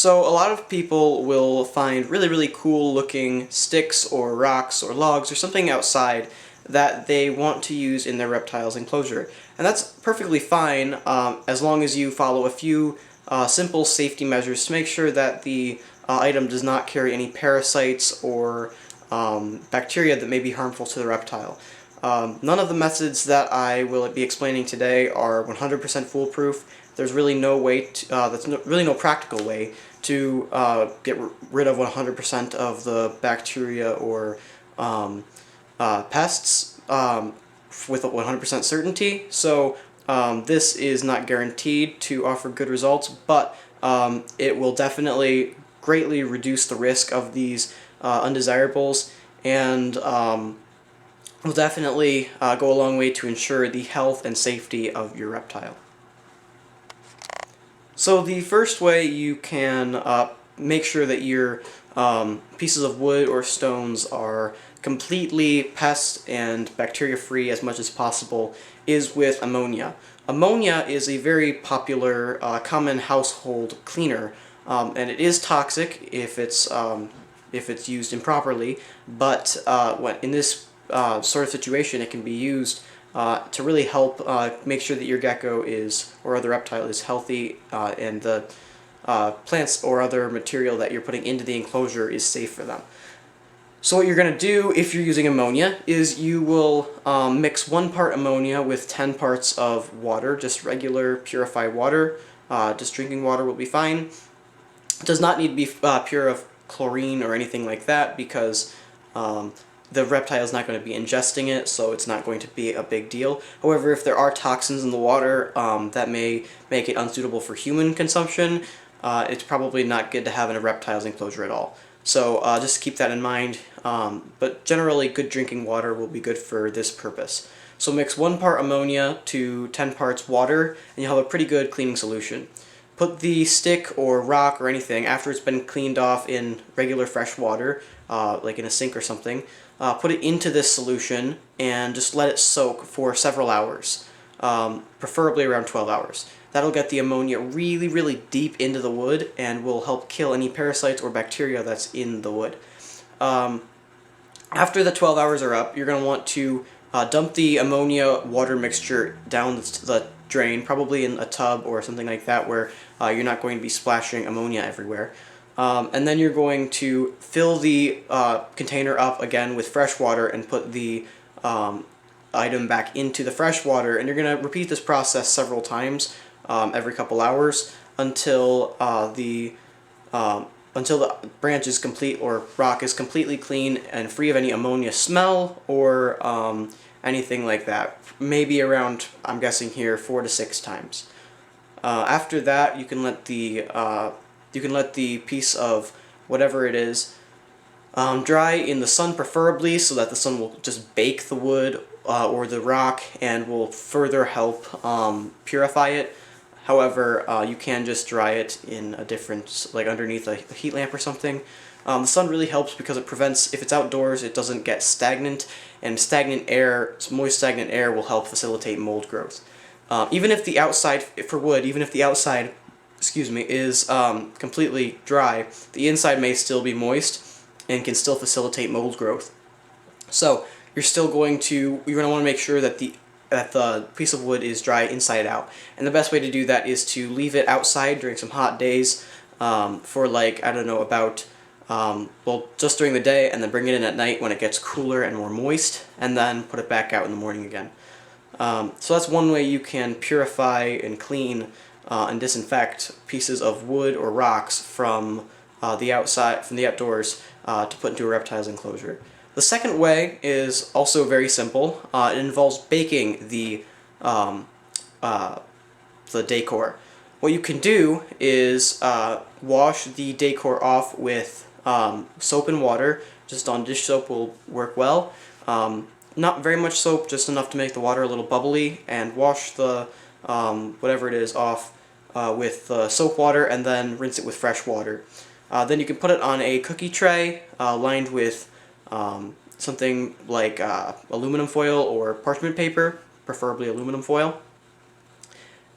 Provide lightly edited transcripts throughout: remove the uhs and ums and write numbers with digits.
So a lot of people will find really cool looking sticks or rocks or logs or something outside that they want to use in their reptiles enclosure. And that's perfectly fine as long as you follow a few simple safety measures to make sure that the item does not carry any parasites or bacteria that may be harmful to the reptile. None of the methods that I will be explaining today are 100% foolproof. There's really no way to, really no practical way to get rid of 100% of the bacteria or pests with 100% certainty. So this is not guaranteed to offer good results, but it will definitely greatly reduce the risk of these undesirables, and will definitely go a long way to ensure the health and safety of your reptile. So the first way you can make sure that your pieces of wood or stones are completely pest and bacteria free as much as possible is with ammonia. Ammonia is a very popular common household cleaner, and it is toxic if it's used improperly, but in this sort of situation it can be used to really help make sure that your gecko is, or other reptile is healthy, and the plants or other material that you're putting into the enclosure is safe for them. So what you're going to do if you're using ammonia is you will mix 1 part ammonia with 10 parts of water, just regular purified water. Just drinking water will be fine. It does not need to be pure of chlorine or anything like that, because the reptile is not going to be ingesting it, so it's not going to be a big deal. However, if there are toxins in the water that may make it unsuitable for human consumption, it's probably not good to have in a reptile's enclosure at all. So just keep that in mind, but generally good drinking water will be good for this purpose. So mix 1 part ammonia to 10 parts water, and you'll have a pretty good cleaning solution. Put the stick or rock or anything, after it's been cleaned off in regular fresh water, like in a sink or something, put it into this solution and just let it soak for several hours, preferably around 12 hours. That'll get the ammonia really deep into the wood and will help kill any parasites or bacteria that's in the wood. After the 12 hours are up, you're going to want to dump the ammonia water mixture down the drain, probably in a tub or something like that, where you're not going to be splashing ammonia everywhere. And then you're going to fill the container up again with fresh water and put the item back into the fresh water, and you're going to repeat this process several times every couple hours until the branch is complete, or rock is completely clean and free of any ammonia smell or anything like that. Maybe around, I'm guessing here, 4 to 6 times. After that, you can let the piece of whatever it is dry in the sun, preferably, so that the sun will just bake the wood or the rock and will further help purify it. However, you can just dry it in a different, like underneath a heat lamp or something. The sun really helps because it prevents, if it's outdoors, it doesn't get stagnant, and stagnant air, moist stagnant air, will help facilitate mold growth. Even if the outside, for wood, even if the outside, is completely dry, the inside may still be moist and can still facilitate mold growth. So you're going to want to make sure that the piece of wood is dry inside out. And the best way to do that is to leave it outside during some hot days for, like, I don't know, about, well, just during the day, and then bring it in at night when it gets cooler and more moist, and then put it back out in the morning again. So that's one way you can purify and clean and disinfect pieces of wood or rocks from the outside, from the outdoors, to put into a reptile's enclosure. The second way is also very simple. It involves baking the decor. What you can do is wash the decor off with soap and water. Just on dish soap will work well. Not very much soap, just enough to make the water a little bubbly, and wash the whatever it is off with soap water, and then rinse it with fresh water. Then you can put it on a cookie tray lined with something like aluminum foil or parchment paper, preferably aluminum foil,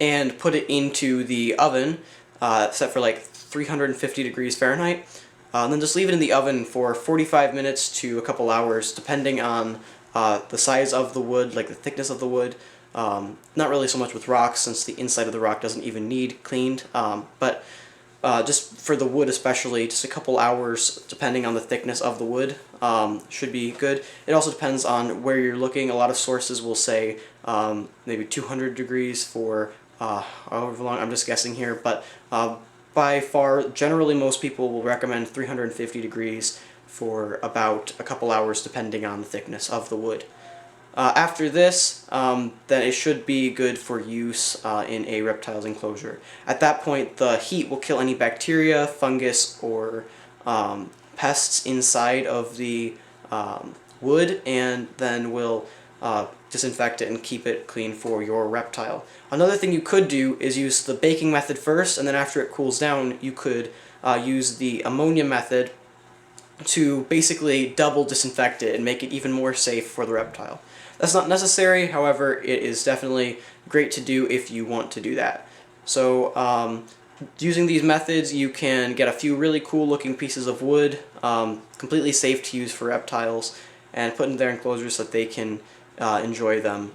and put it into the oven set for like 350 degrees Fahrenheit. And then just leave it in the oven for 45 minutes to a couple hours, depending on the size of the wood, like the thickness of the wood. Not really so much with rocks, since the inside of the rock doesn't even need cleaned, but just for the wood especially, just a couple hours depending on the thickness of the wood should be good. It also depends on where you're looking. A lot of sources will say maybe 200 degrees for however long, I'm just guessing here, but by far, generally most people will recommend 350 degrees for about a couple hours depending on the thickness of the wood. After this, then it should be good for use in a reptile's enclosure. At that point, the heat will kill any bacteria, fungus, or pests inside of the wood, and then will disinfect it and keep it clean for your reptile. Another thing you could do is use the baking method first, and then after it cools down, you could use the ammonia method to basically double disinfect it and make it even more safe for the reptile. That's not necessary, however, it is definitely great to do if you want to do that. So using these methods, you can get a few really cool looking pieces of wood, completely safe to use for reptiles, and put in their enclosures so that they can enjoy them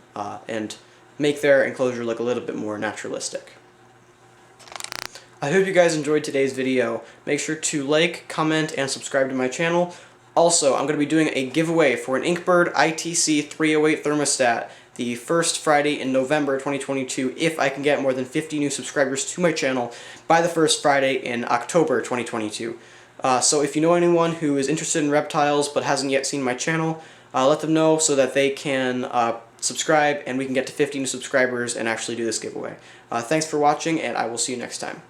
and make their enclosure look a little bit more naturalistic. I hope you guys enjoyed today's video. Make sure to like, comment, and subscribe to my channel. Also, I'm going to be doing a giveaway for an Inkbird ITC 308 thermostat the first Friday in November 2022 if I can get more than 50 new subscribers to my channel by the first Friday in October 2022. So if you know anyone who is interested in reptiles but hasn't yet seen my channel, let them know so that they can subscribe and we can get to 50 new subscribers and actually do this giveaway. Thanks for watching, and I will see you next time.